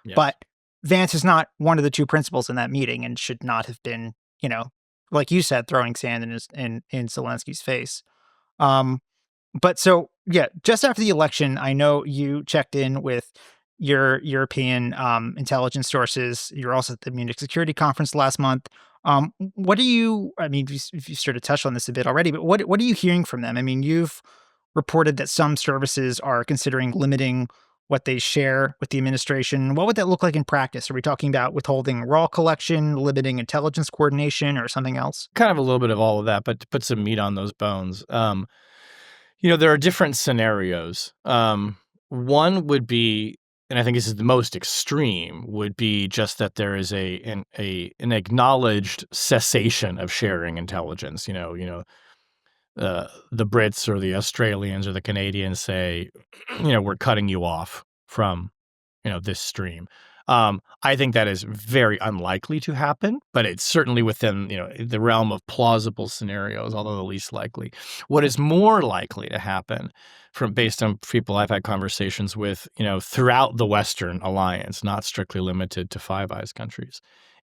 Yes. But Vance is not one of the two principals in that meeting and should not have been, like you said, throwing sand in Zelensky's face. But so, yeah, just after the election, I know you checked in with your European intelligence sources. You're also at the Munich Security Conference last month. What do you, I mean, if you sort of touched on this a bit already, but what are you hearing from them? I mean, you've reported that some services are considering limiting what they share with the administration. What would that look like in practice? Are we talking about withholding raw collection, limiting intelligence coordination, or something else? Kind of a little bit of all of that, but to put some meat on those bones. There are different scenarios. One would be, and I think this is the most extreme, would be just that there is an acknowledged cessation of sharing intelligence. The Brits or the Australians or the Canadians say, we're cutting you off from, this stream. I think that is very unlikely to happen, but it's certainly within, the realm of plausible scenarios, although the least likely. What is more likely to happen, based on people I've had conversations with, throughout the Western alliance, not strictly limited to Five Eyes countries,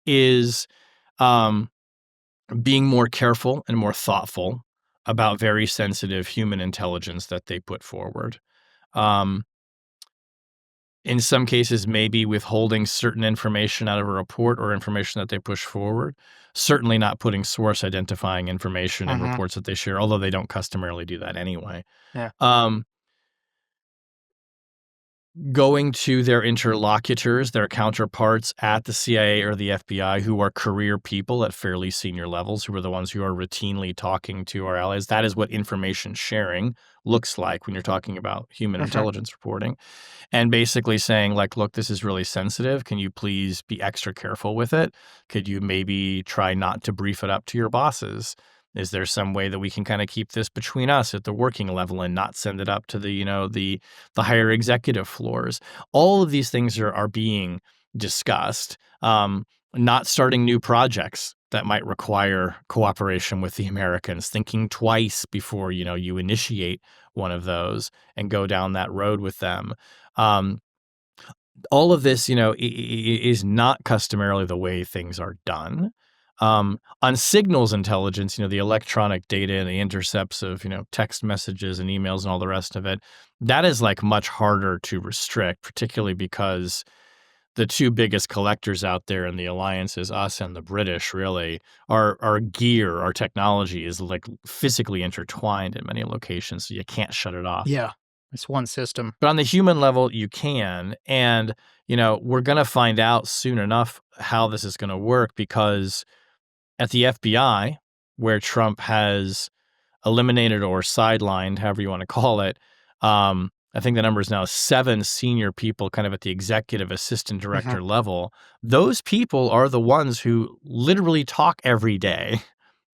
is being more careful and more thoughtful about very sensitive human intelligence that they put forward. In some cases, maybe withholding certain information out of a report or information that they push forward. Certainly not putting source identifying information in reports that they share, although they don't customarily do that anyway. Yeah. Going to their interlocutors, their counterparts at the CIA or the FBI, who are career people at fairly senior levels, who are the ones who are routinely talking to our allies. That is what information sharing looks like when you're talking about human intelligence reporting. And basically saying, like, look, this is really sensitive. Can you please be extra careful with it? Could you maybe try not to brief it up to your bosses? Is there some way that we can kind of keep this between us at the working level and not send it up to the, the higher executive floors? All of these things are being discussed. Not starting new projects that might require cooperation with the Americans, thinking twice before, you initiate one of those and go down that road with them. All of this, is not customarily the way things are done. On signals intelligence, the electronic data and the intercepts of, text messages and emails and all the rest of it, that is like much harder to restrict, particularly because the two biggest collectors out there in the alliances, us and the British, really, our gear, our technology is like physically intertwined in many locations, so you can't shut it off. Yeah, it's one system. But on the human level, you can. And, we're going to find out soon enough how this is going to work, because at the FBI, where Trump has eliminated or sidelined, however you want to call it, I think the number is now 7 senior people kind of at the executive assistant director level. Those people are the ones who literally talk every day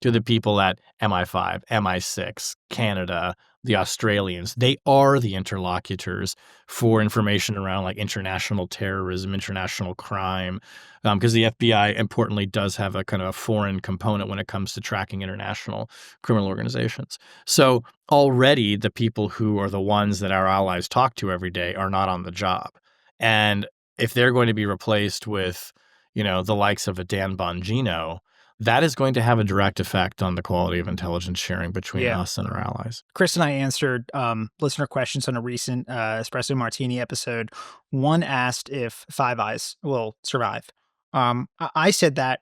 to the people at MI5, MI6, Canada, the Australians. They are the interlocutors for information around like international terrorism, international crime, because the FBI, importantly, does have a kind of a foreign component when it comes to tracking international criminal organizations. So already the people who are the ones that our allies talk to every day are not on the job. And if they're going to be replaced with, the likes of a Dan Bongino, that is going to have a direct effect on the quality of intelligence sharing between us and our allies. Chris and I answered listener questions on a recent Espresso Martini episode. One asked if Five Eyes will survive. I said that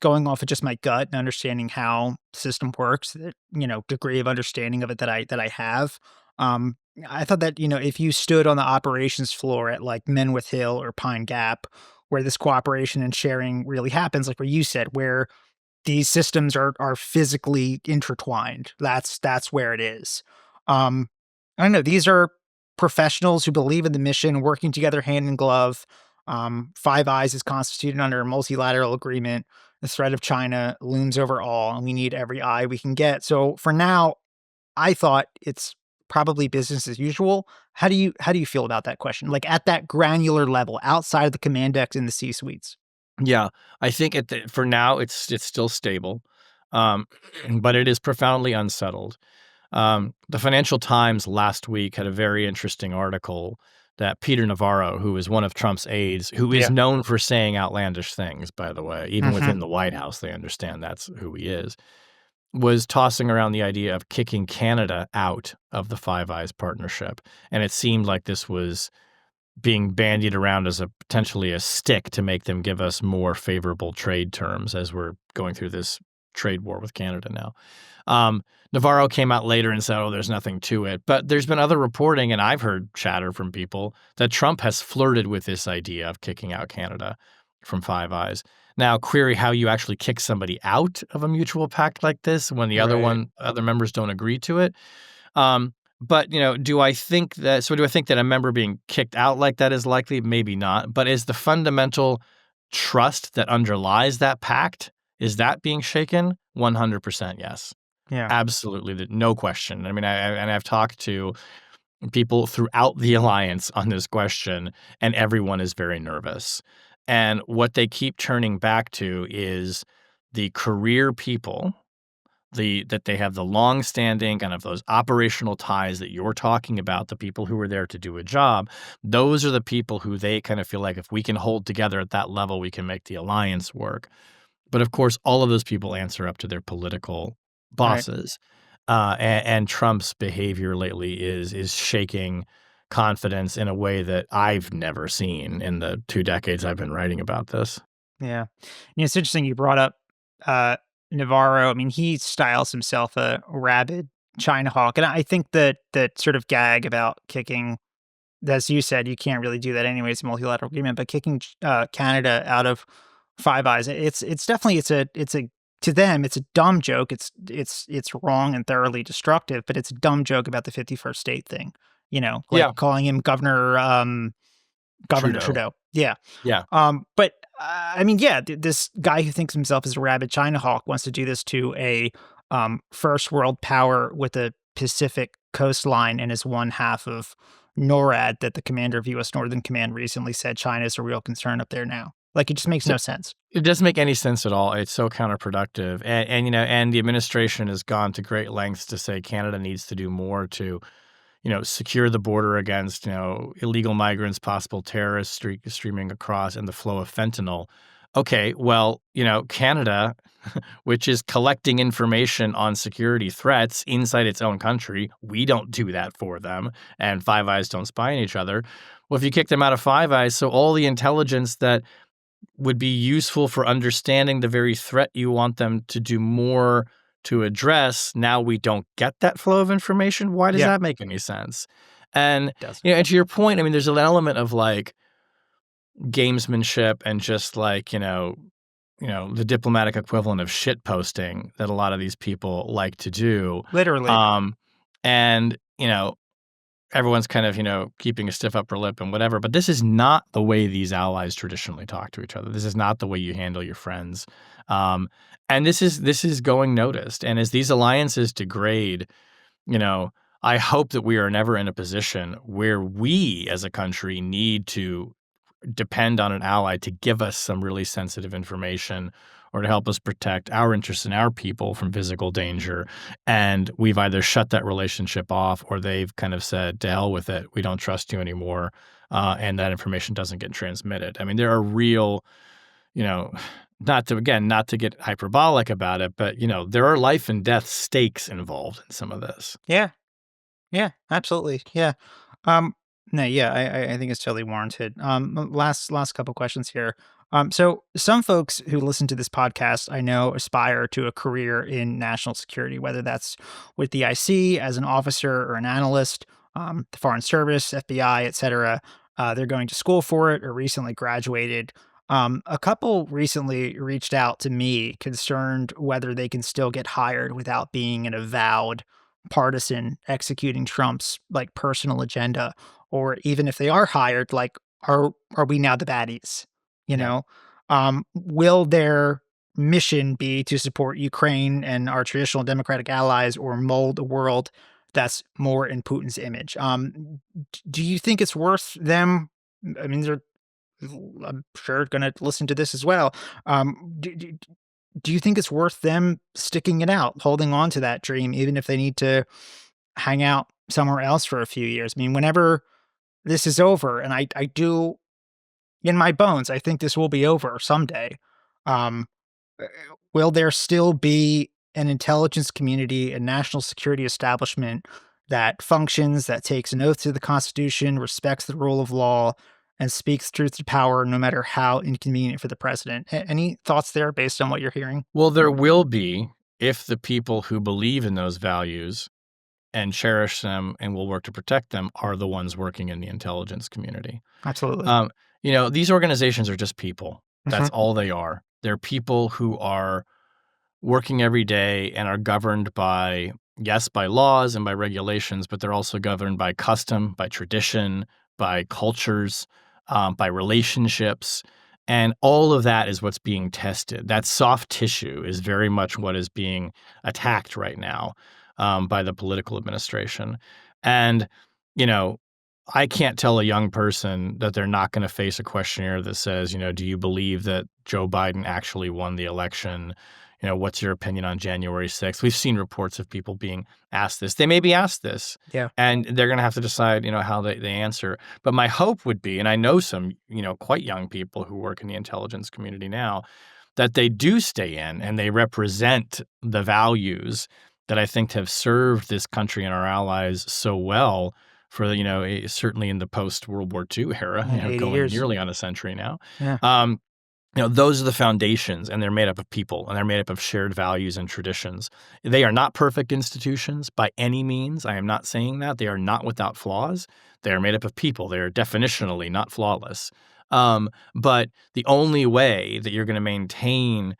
going off of just my gut and understanding how the system works, that, degree of understanding of it that I have. I thought that, if you stood on the operations floor at like Menwith Hill or Pine Gap, where this cooperation and sharing really happens, like where you said, where these systems are physically intertwined. That's where it is. I don't know. These are professionals who believe in the mission, working together hand in glove. Five Eyes is constituted under a multilateral agreement. The threat of China looms over all, and we need every eye we can get. So for now, I thought it's probably business as usual. How do you feel about that question? Like at that granular level, outside of the command decks in the C-suites. Yeah, I think for now it's still stable, um, but it is profoundly unsettled. The Financial Times last week had a very interesting article that Peter Navarro, who is one of Trump's aides, who is Yeah. known for saying outlandish things, by the way, even Hmm. within the White House, they understand that's who he is, was tossing around the idea of kicking Canada out of the Five Eyes partnership. And it seemed like this was being bandied around as a potentially a stick to make them give us more favorable trade terms as we're going through this trade war with Canada now. Navarro came out later and said, oh, there's nothing to it. But there's been other reporting, and I've heard chatter from people that Trump has flirted with this idea of kicking out Canada from Five Eyes. Now, query how you actually kick somebody out of a mutual pact like this when the Right. other members don't agree to it. But, do I think that a member being kicked out like that is likely? Maybe not. But is the fundamental trust that underlies that pact, is that being shaken? 100% yes. Yeah. Absolutely, no question. I mean, I've talked to people throughout the alliance on this question, and everyone is very nervous. And what they keep turning back to is the career people that they have the long-standing kind of those operational ties that you're talking about, the people who are there to do a job. Those are the people who they kind of feel like if we can hold together at that level, we can make the alliance work. But of course, all of those people answer up to their political Right. bosses. And Trump's behavior lately is shaking confidence in a way that I've never seen in the 2 decades I've been writing about this. Yeah. It's interesting you brought up uh, Navarro. I mean, he styles himself a rabid China hawk, and I think that sort of gag about kicking, as you said, you can't really do that anyways, multilateral agreement, but kicking Canada out of Five Eyes, it's definitely it's a to them it's a dumb joke. It's wrong and thoroughly destructive, but it's a dumb joke about the 51st state thing. Like Yeah, calling him Governor Trudeau. Trudeau. Yeah. Yeah. But I mean, yeah, this guy who thinks himself as a rabid China hawk wants to do this to a first world power with a Pacific coastline and is one half of NORAD that the commander of U.S. Northern Command recently said China is a real concern up there now. Like, it just makes So no sense. it doesn't make any sense at all. It's so counterproductive. And the administration has gone to great lengths to say Canada needs to do more to secure the border against, illegal migrants, possible terrorists streaming across, and the flow of fentanyl. Okay, well, Canada, which is collecting information on security threats inside its own country, we don't do that for them, and Five Eyes don't spy on each other. Well, if you kick them out of Five Eyes, so all the intelligence that would be useful for understanding the very threat you want them to do more to address, now we don't get that flow of information. Why does Yeah, that make any sense? And, it does. and to your point, I mean, there's an element of like gamesmanship and just like, the diplomatic equivalent of shit posting that a lot of these people like to do. Literally. Um, and, everyone's kind of, keeping a stiff upper lip and whatever, but this is not the way these allies traditionally talk to each other. This is not the way you handle your friends. And this is going noticed. And as these alliances degrade, I hope that we are never in a position where we as a country need to depend on an ally to give us some really sensitive information or to help us protect our interests and our people from physical danger. And we've either shut that relationship off or they've kind of said, to hell with it, we don't trust you anymore. And that information doesn't get transmitted. I mean, there are real, you know, not to get hyperbolic about it, but, there are life and death stakes involved in some of this. Yeah. Yeah, absolutely. Yeah. Um, no, yeah, I think it's totally warranted. Last couple questions here. So some folks who listen to this podcast, I know, aspire to a career in national security, whether that's with the IC as an officer or an analyst, the Foreign Service, FBI, etc. They're going to school for it or recently graduated. A couple recently reached out to me concerned whether they can still get hired without being an avowed partisan executing Trump's like personal agenda, or even if they are hired, like are we now the baddies? You Yeah. know, will their mission be to support Ukraine and our traditional democratic allies, or mold a world that's more in Putin's image. Do you think it's worth them? I mean, I'm sure going to listen to this as well. Do you think it's worth them sticking it out, holding on to that dream, even if they need to hang out somewhere else for a few years? I mean, whenever this is over, and I do in my bones, I think this will be over someday. Um, uh, will there still be an intelligence community, a national security establishment that functions, that takes an oath to the Constitution, respects the rule of law, and speaks truth to power, no matter how inconvenient for the president? Any thoughts there based on what you're hearing? Well, there will be if the people who believe in those values and cherish them and will work to protect them are the ones working in the intelligence community. Absolutely. These organizations are just people. That's Mhm. all they are. They're people who are working every day and are governed by, yes, by laws and by regulations, but they're also governed by custom, by tradition, by cultures, by relationships. And all of that is what's being tested. That soft tissue is very much what is being attacked right now by the political administration. And, you know, I can't tell a young person that they're not going to face a questionnaire that says, do you believe that Joe Biden actually won the election? What's your opinion on January 6th? We've seen reports of people being asked this. They may be asked this, Yeah. and they're going to have to decide, how they answer. But my hope would be, and I know some, quite young people who work in the intelligence community now, that they do stay in and they represent the values that I think have served this country and our allies so well for, certainly in the post-World War II era, Yeah, 80 going years. nearly on a century now. Yeah. Those are the foundations, and they're made up of people, and they're made up of shared values and traditions. They are not perfect institutions by any means. I am not saying that. They are not without flaws. They are made up of people. They are definitionally not flawless. But the only way that you're going to maintain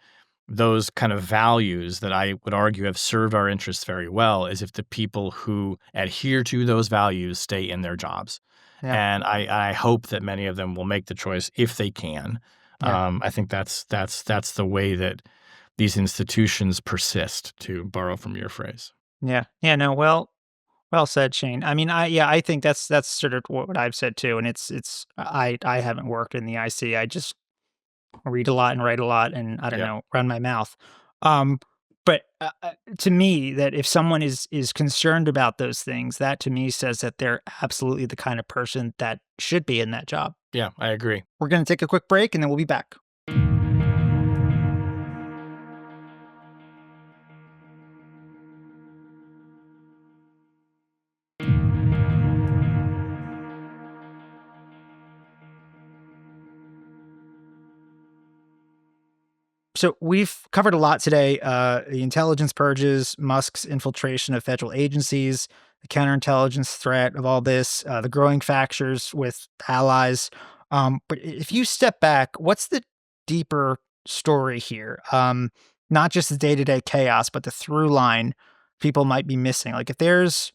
those kind of values that I would argue have served our interests very well is if the people who adhere to those values stay in their jobs. Yeah. And I hope that many of them will make the choice if they can. Yeah. I think that's the way that these institutions persist, to borrow from your phrase. Yeah. Yeah. No. Well said, Shane. I mean, I think that's sort of what I've said too. And I haven't worked in the IC. I just read a lot and write a lot, and I don't Yeah. know, run my mouth. Um, but to me, that if someone is concerned about those things, that to me says that they're absolutely the kind of person that should be in that job. Yeah, I agree. We're going to take a quick break, and then we'll be back. So we've covered a lot today. The intelligence purges, Musk's infiltration of federal agencies, the counterintelligence threat of all this, the growing fractures with allies. But if you step back, what's the deeper story here? Not just the day-to-day chaos, but the through line people might be missing. Like is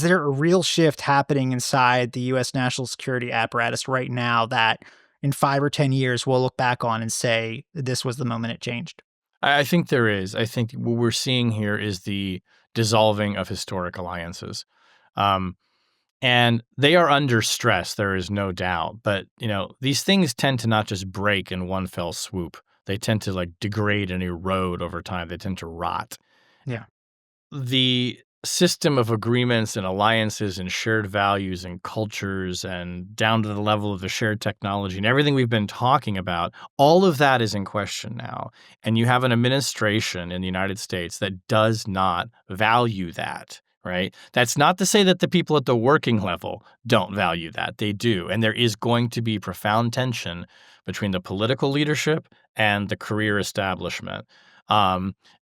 there a real shift happening inside the U.S. national security apparatus right now that in 5 or 10 years, we'll look back on and say, this was the moment it changed? I think there is. I think what we're seeing here is the dissolving of historic alliances. And they are under stress, there is no doubt. But, these things tend to not just break in one fell swoop. They tend to degrade and erode over time. They tend to rot. Yeah. The system of agreements and alliances and shared values and cultures and down to the level of the shared technology and everything we've been talking about, all of that is in question now. And you have an administration in the United States that does not value that, right? That's not to say that the people at the working level don't value that. They do. And there is going to be profound tension between the political leadership and the career establishment.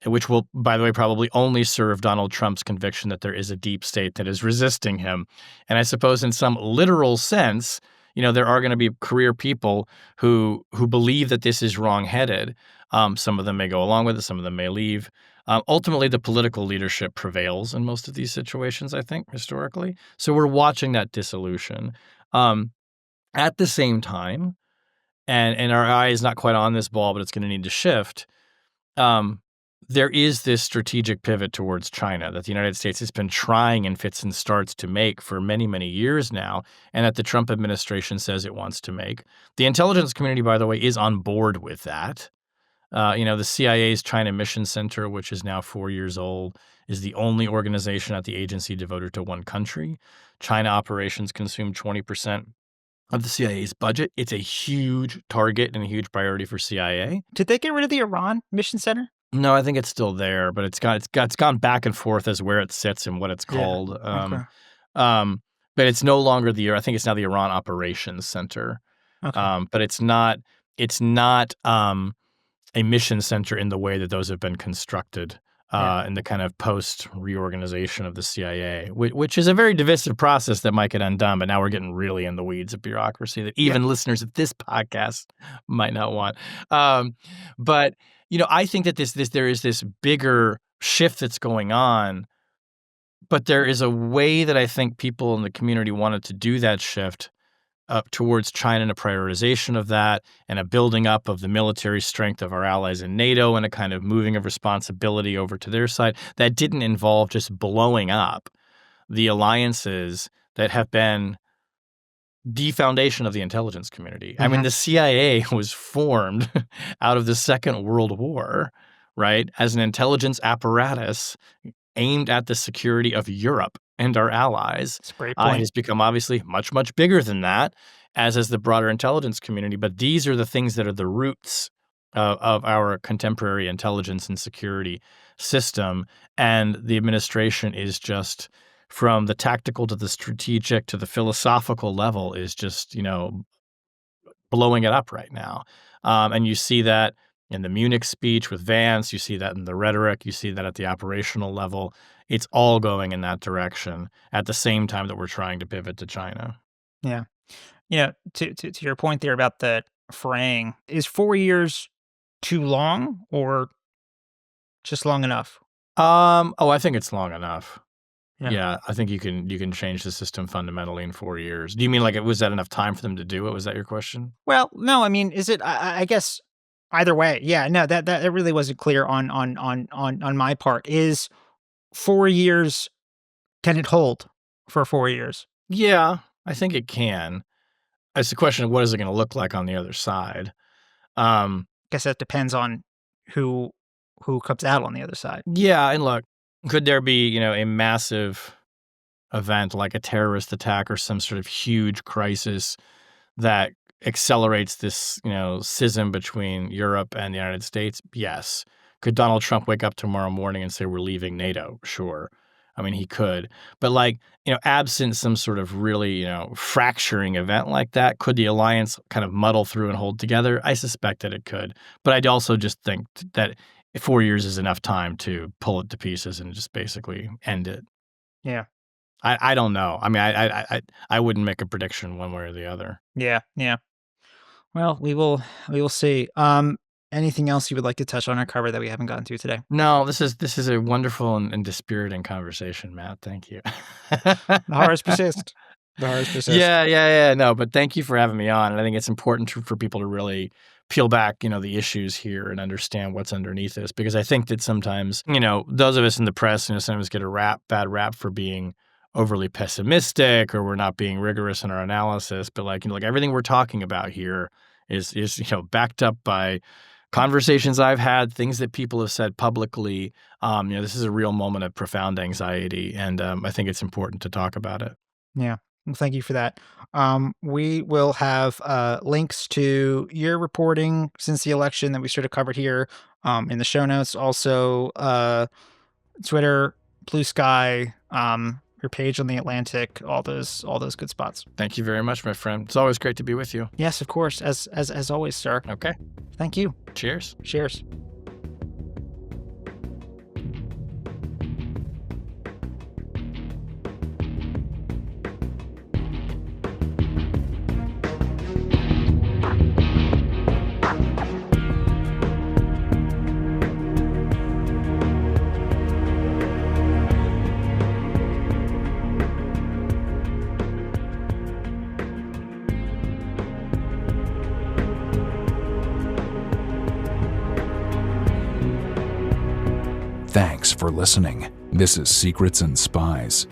Which will, by the way, probably only serve Donald Trump's conviction that there is a deep state that is resisting him. And I suppose in some literal sense, there are going to be career people who believe that this is wrongheaded. Some of them may go along with it. Some of them may leave. Ultimately, the political leadership prevails in most of these situations, I think, historically. So we're watching that dissolution. At the same time, and our eye is not quite on this ball, but it's going to need to shift. there is this strategic pivot towards China that the United States has been trying in fits and starts to make for many, many years now, and that the Trump administration says it wants to make. The intelligence community, by the way, is on board with that. The CIA's China Mission Center, which is now 4 years old, is the only organization at the agency devoted to one country. China operations consume 20% of the CIA's budget. It's a huge target and a huge priority for CIA. Did they get rid of the Iran Mission Center? No, I think it's still there, but it's gone back and forth as where it sits and what it's called. Okay. But it's no longer I think it's now the Iran Operations Center. Okay. But it's not a mission center in the way that those have been constructed in the kind of post-reorganization of the CIA, which is a very divisive process that might get undone, but now we're getting really in the weeds of bureaucracy that even listeners of this podcast might not want. But I think that there is this bigger shift that's going on, but there is a way that I think people in the community wanted to do that shift up towards China and a prioritization of that and a building up of the military strength of our allies in NATO and a kind of moving of responsibility over to their side that didn't involve just blowing up the alliances that have been the foundation of the intelligence community. I mean, the CIA was formed out of the Second World War, right, as an intelligence apparatus aimed at the security of Europe and our allies. That's a great point. It has become obviously much, much bigger than that, as is the broader intelligence community. But these are the things that are the roots of our contemporary intelligence and security system. And the administration is just, from the tactical to the strategic to the philosophical level, is just, blowing it up right now. And you see that in the Munich speech with Vance, you see that in the rhetoric, you see that at the operational level. It's all going in that direction at the same time that we're trying to pivot to China. Yeah. To your point there about the fraying, is 4 years too long or just long enough? I think it's long enough. Yeah. Yeah, I think you can change the system fundamentally in 4 years. Do you mean was that enough time for them to do it? Was that your question? Well, no, I mean, is it? I guess either way, yeah. No, that really wasn't clear on my part. Is 4 years? Can it hold for 4 years? Yeah, I think it can. It's a question of what is it going to look like on the other side. Guess that depends on who comes out on the other side. Yeah, and look, could there be a massive event like a terrorist attack or some sort of huge crisis that accelerates this schism between Europe and the United States? Yes. Could Donald Trump wake up tomorrow morning and say we're leaving NATO? Sure. I mean, he could. But absent some sort of really, fracturing event like that, could the alliance kind of muddle through and hold together? I suspect that it could. But I'd also just think that 4 years is enough time to pull it to pieces and just basically end it. Yeah. I don't know. I mean, I wouldn't make a prediction one way or the other. Yeah. Well, we will see. Anything else you would like to touch on or cover that we haven't gotten to today? No, this is a wonderful and dispiriting conversation, Matt. Thank you. The horrors persist. Yeah. No, but thank you for having me on. And I think it's important for people to really peel back, the issues here and understand what's underneath this, because I think that sometimes, those of us in the press, sometimes get a bad rap for being overly pessimistic or we're not being rigorous in our analysis. But everything we're talking about here is backed up by conversations I've had, things that people have said publicly. This is a real moment of profound anxiety, and I think it's important to talk about it. Yeah. Well, thank you for that. We will have links to your reporting since the election that we sort of covered here in the show notes. Also, Twitter, Blue Sky, your page on The Atlantic, all those good spots. Thank you very much, my friend. It's always great to be with you. Yes, of course, as always, sir. Okay. Thank you. Cheers. Cheers. Thanks for listening. This is Secrets and Spies.